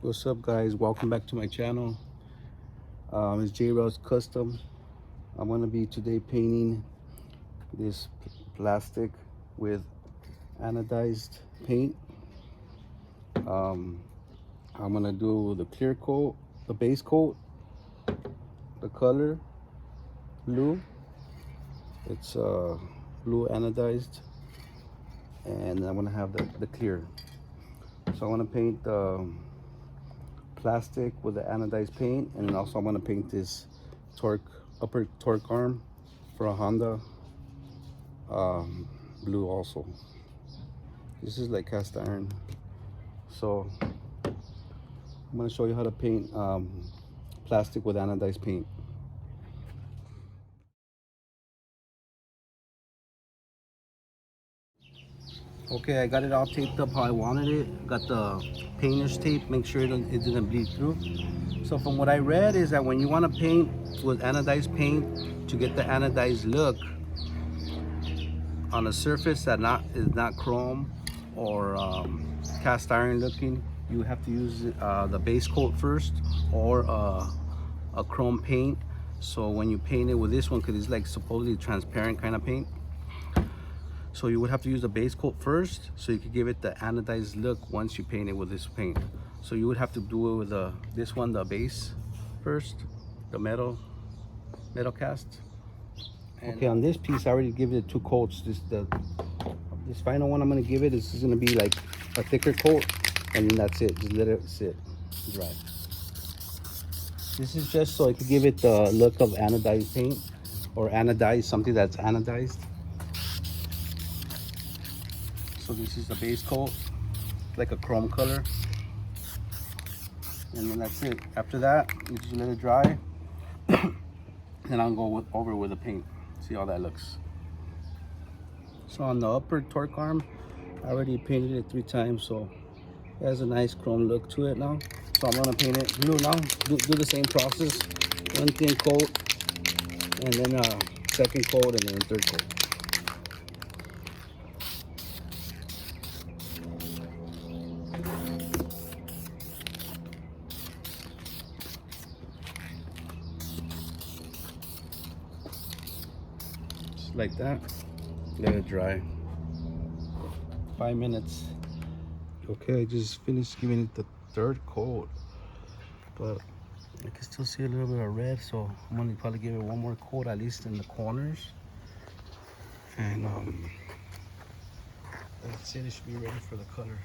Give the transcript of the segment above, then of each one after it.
What's up, guys? Welcome back to my channel. It's Jrod.Custom. I'm gonna be today painting this plastic with anodized paint. I'm gonna do the clear coat, the base coat, the color blue. It's blue anodized, and I'm gonna have the clear. So I want to paint the plastic with the anodized paint, and then also I'm going to paint this upper torque arm for a Honda blue also. This is like cast iron. So I'm going to show you how to paint plastic with anodized paint. Okay, I got it all taped up how I wanted it. Got the painter's tape, make sure it didn't bleed through. So from what I read is that when you want to paint with anodized paint, to get the anodized look on a surface that is not chrome or cast iron looking, you have to use the base coat first, or a chrome paint. So when you paint it with this one, because it's like supposedly transparent kind of paint, so you would have to use the base coat first, so you could give it the anodized look once you paint it with this paint. So you would have to do it with this one, the base first, the metal cast. And okay, on this piece I already give it 2 coats. This final one I'm gonna give it is gonna be like a thicker coat, and then that's it. Just let it sit dry. This is just so I could give it the look of anodized paint, or anodized, something that's anodized. So this is the base coat, like a chrome color, and then that's it. After that, you just let it dry, and I'll go over with the paint. See how that looks. So on the upper torque arm, I already painted it 3 times, so it has a nice chrome look to it now. So I'm gonna paint it blue now. Do the same process: 1 thin coat, and then a 2nd coat, and then a 3rd coat. Like that. Let it dry. 5 minutes. Okay, I just finished giving it the 3rd coat, but I can still see a little bit of red, so I'm gonna probably give it 1 more coat, at least in the corners, and that's it. It should be ready for the color.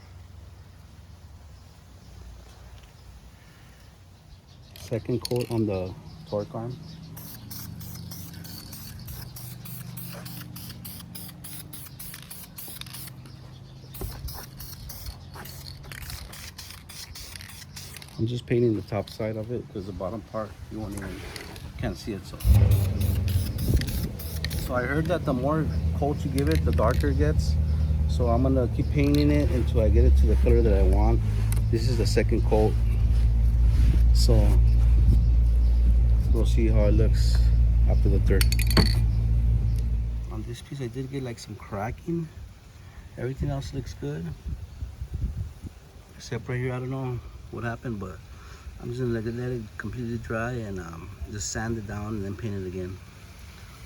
2nd coat on the torque arm. I'm just painting the top side of it, because the bottom part you can't see it. So I heard that the more coats you give it, the darker it gets. So I'm gonna keep painting it until I get it to the color that I want. This is the 2nd coat, so we'll see how it looks after the 3rd. On this piece I did get like some cracking. Everything else looks good, except right here. I don't know what happened, but I'm just gonna let it completely dry, and just sand it down and then paint it again.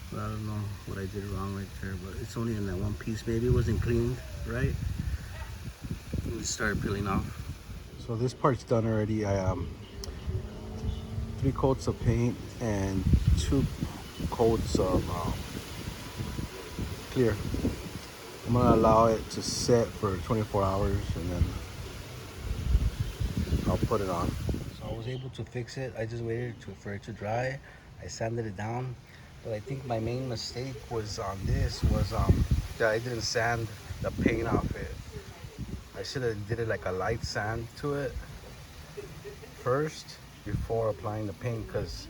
But I don't know what I did wrong right there, but it's only in that 1 piece. Maybe it wasn't cleaned right. It started peeling off. So this part's done already. I 3 coats of paint and 2 coats of clear. I'm gonna allow it to set for 24 hours, and then I'll put it on. So I was able to fix it. I just waited for it to dry. I sanded it down, but I think my main mistake was on this was that I didn't sand the paint off it. I should have did it like a light sand to it first before applying the paint, because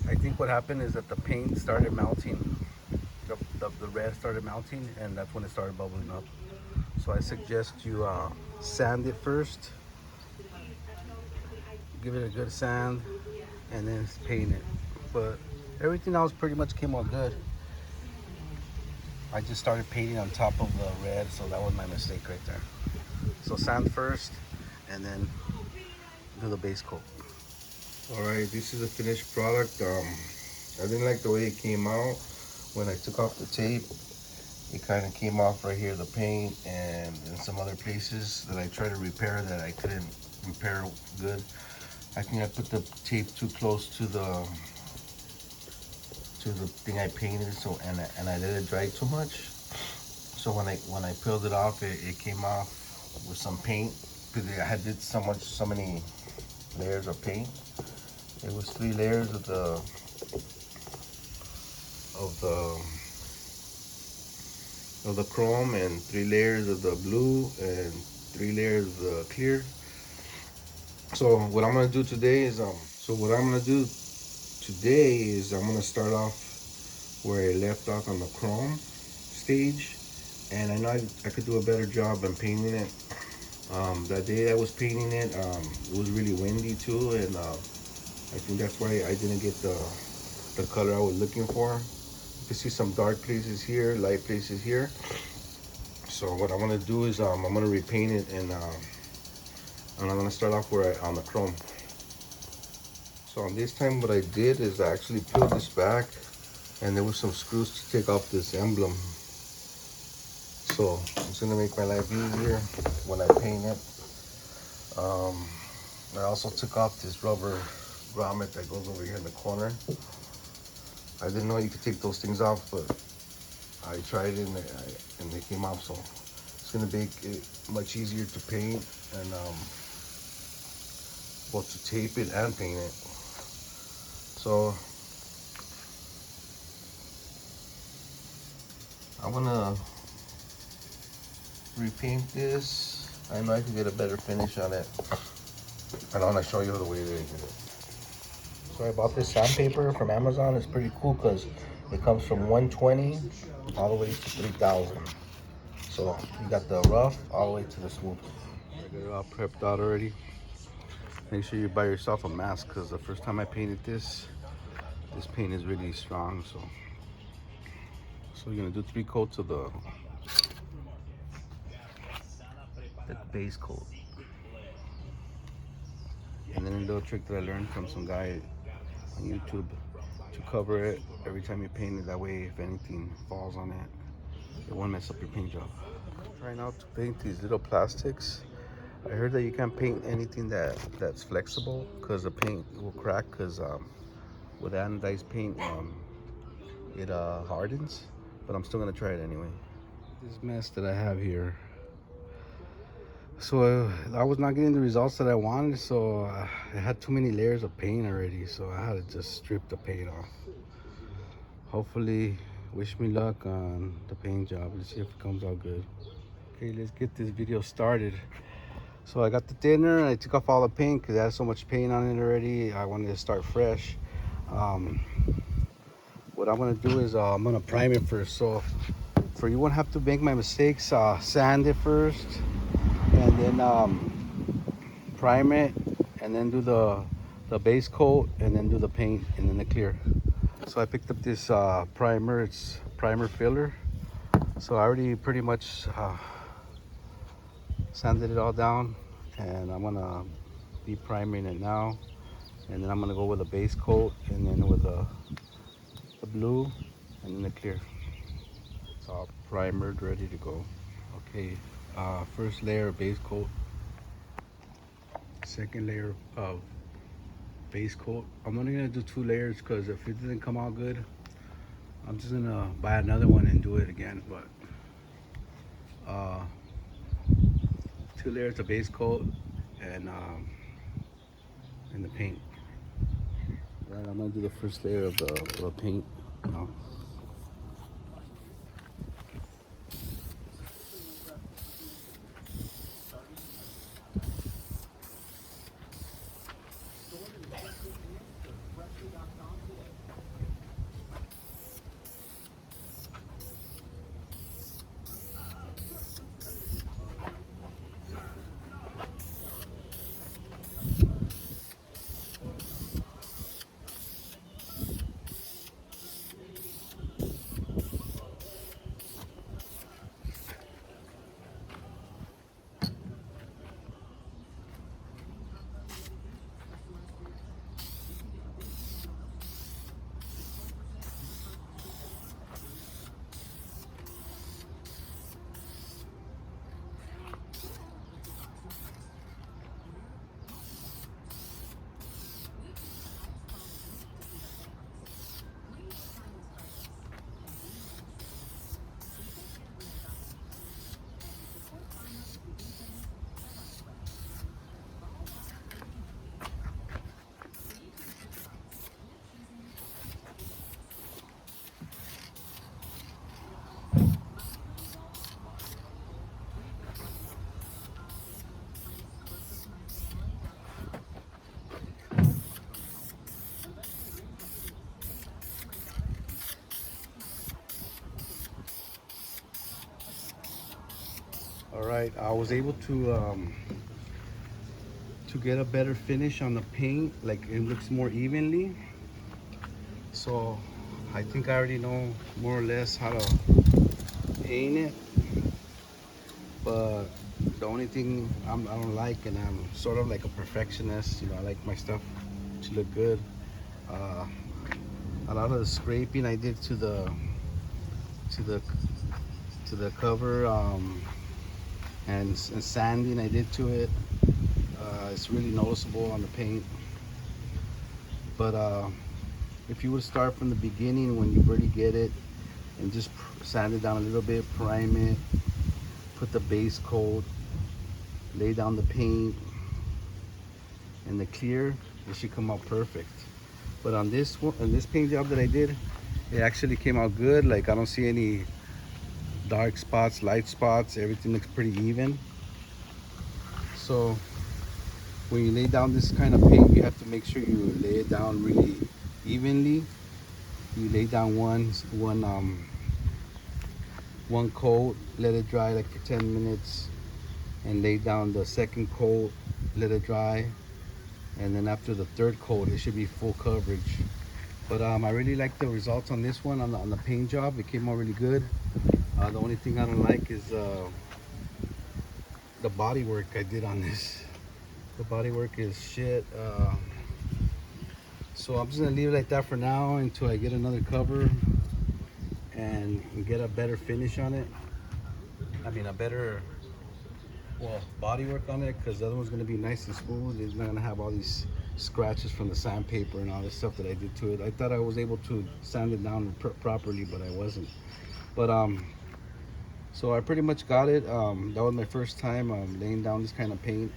I think what happened is that the paint started melting. The red started melting, and that's when it started bubbling up. So I suggest you sand it first, give it a good sand, and then paint it. But everything else pretty much came out good. I just started painting on top of the red, so that was my mistake right there. So sand first, and then do the base coat. All right, this is a finished product. I didn't like the way it came out. When I took off the tape, it kind of came off right here, the paint, and in some other places that I tried to repair that I couldn't repair good. I think I put the tape too close to the thing I painted, so and I let it dry too much. So when I peeled it off, it came off with some paint because I had did so many layers of paint. It was 3 layers of the chrome, and 3 layers of the blue, and 3 layers of the clear. So what I'm gonna do today is I'm gonna start off where I left off on the chrome stage, and I know I could do a better job in painting it. That day I was painting it, it was really windy too, and I think that's why I didn't get the color I was looking for. You can see some dark places here, light places here. So what I want to do is I'm going to repaint it, and I'm going to start off on the chrome. So on this time what I did is I actually peeled this back, and there were some screws to take off this emblem. So it's going to make my life easier when I paint it. I also took off this rubber grommet that goes over here in the corner. I didn't know you could take those things off, but I tried it, and they came off. So it's gonna make it much easier to paint, and well, to tape it and paint it. So I'm gonna repaint this. I know I can get a better finish on it. I want to show you the way they did it. So I bought this sandpaper from Amazon. It's pretty cool because it comes from 120 all the way to 3,000. So you got the rough all the way to the smooth. I got it all prepped out already. Make sure you buy yourself a mask, because the first time I painted this paint is really strong. So you're gonna do 3 coats of the base coat. And then a little trick that I learned from some guy on YouTube, to cover it every time you paint it. That way, if anything falls on it, it won't mess up your paint job. I'm trying out to paint these little plastics. I heard that you can't paint anything that's flexible, because the paint will crack, because with anodized paint, it hardens. But I'm still gonna try it anyway. This mess that I have here. So I was not getting the results that I wanted, so I had too many layers of paint already, so I had to just strip the paint off. Hopefully, wish me luck on the paint job. Let's see if it comes out good. Okay, let's get this video started. So I got the thinner, and I took off all the paint because it had so much paint on it already. I wanted to start fresh. What I'm gonna do is I'm gonna prime it first. So for you won't have to make my mistakes, sand it first, and then prime it, and then do the base coat, and then do the paint, and then the clear. So I picked up this primer. It's primer filler. So I already pretty much sanded it all down, and I'm gonna be priming it now, and then I'm gonna go with a base coat, and then with the blue, and then the clear. It's all primered, ready to go. Okay, first layer of base coat, second layer of base coat. I'm only gonna do 2 layers, because if it didn't come out good, I'm just gonna buy another one and do it again. But 2 layers of base coat, and the paint. Right, I'm gonna do the first layer of the paint now. All right, I was able to get a better finish on the paint, like it looks more evenly. So I think I already know more or less how to paint it, but the only thing I don't like, and I'm sort of like a perfectionist, you know, I like my stuff to look good. Uh, a lot of the scraping I did to the to the cover, and sanding I did to it. It's really noticeable on the paint. But if you would start from the beginning when you already get it and just sand it down a little bit, prime it, put the base coat, lay down the paint and the clear, it should come out perfect. But on this one, on this paint job that I did, it actually came out good. Like I don't see any dark spots, light spots. Everything looks pretty even. So when you lay down this kind of paint, you have to make sure you lay it down really evenly. You lay down one coat, let it dry like for 10 minutes, and lay down the second coat, let it dry, and then after the third coat, it should be full coverage. But I really like the results on this one on the paint job. It came out really good. The only thing I don't like is the body work I did on this. The body work is shit. So I'm just gonna leave it like that for now until I get another cover and get a better finish on it. I mean, a better, well, body work on it, because the other one's gonna be nice and smooth. It's not gonna have all these scratches from the sandpaper and all this stuff that I did to it. I thought I was able to sand it down properly, but I wasn't. But so I pretty much got it. That was my first time laying down this kind of paint.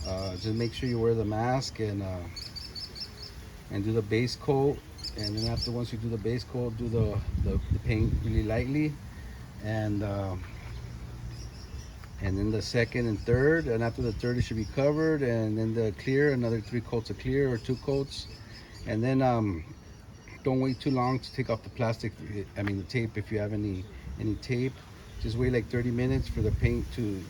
Just make sure you wear the mask and do the base coat. And then after, once you do the base coat, do the paint really lightly, and and then the second and third, and after the third it should be covered, and then the clear, another 3 coats of clear or 2 coats. And then don't wait too long to take off the plastic, I mean the tape. If you have any tape, just wait like 30 minutes for the paint to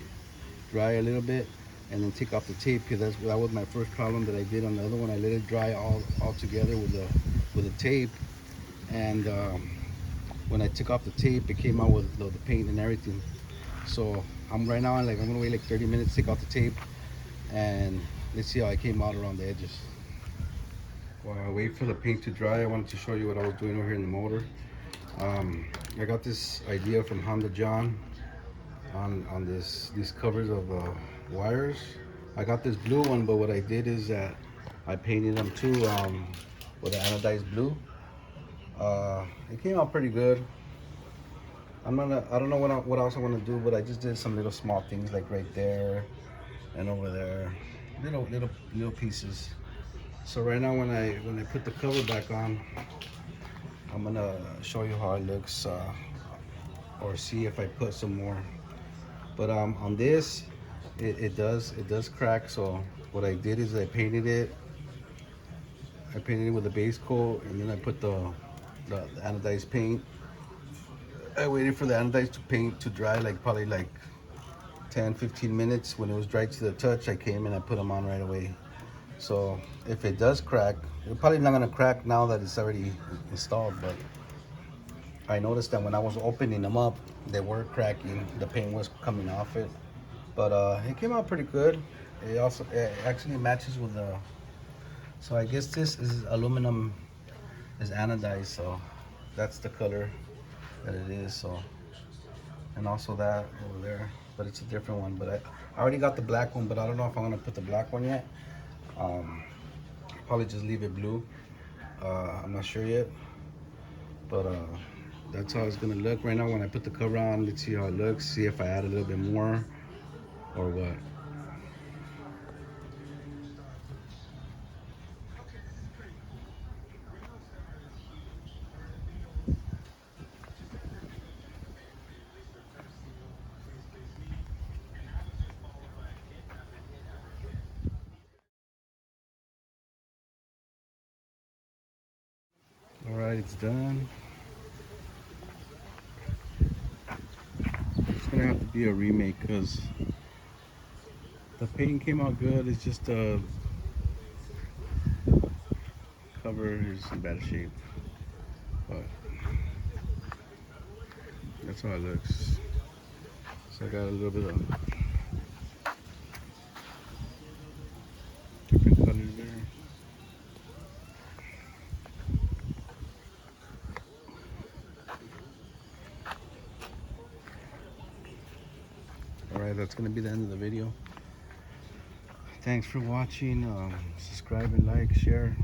dry a little bit, and then take off the tape, because that was my first problem that I did on the other one. I let it dry all together with the tape, and when I took off the tape, it came out with the paint and everything. So I'm right now, like I'm gonna wait like 30 minutes, take off the tape, and let's see how I came out around the edges. While I wait for the paint to dry, I wanted to show you what I was doing over here in the motor. I got this idea from Honda John on these covers of wires. I got this blue one, but what I did is that I painted them too with an anodized blue. It came out pretty good. I don't know what else I want to do, but I just did some little small things like right there and over there, little pieces. So right now when I put the cover back on, I'm gonna show you how it looks, or see if I put some more. But on this, it does crack. So what I did is I painted it with a base coat, and then I put the anodized paint. I waited for the anodized paint to dry, like probably like 10-15 minutes. When it was dry to the touch, I came and I put them on right away. So if it does crack, it's probably not gonna crack now that it's already installed, but I noticed that when I was opening them up, they were cracking. The paint was coming off it, but it came out pretty good. It actually matches with the. So I guess this is aluminum, is anodized, so that's the color that it is. So, and also that over there, but it's a different one. But I already got the black one, but I don't know if I'm gonna put the black one yet. Probably just leave it blue. I'm not sure yet, but that's how it's gonna look right now when I put the cover on. Let's see how it looks, see if I add a little bit more or what. All right, it's done. Just gonna gonna have to be a remake because the paint came out good. It's just the cover is in bad shape, but that's how it looks. So I got a little bit of different colors there. Alright, that's gonna be the end of the video. Thanks for watching. Subscribe and like, share.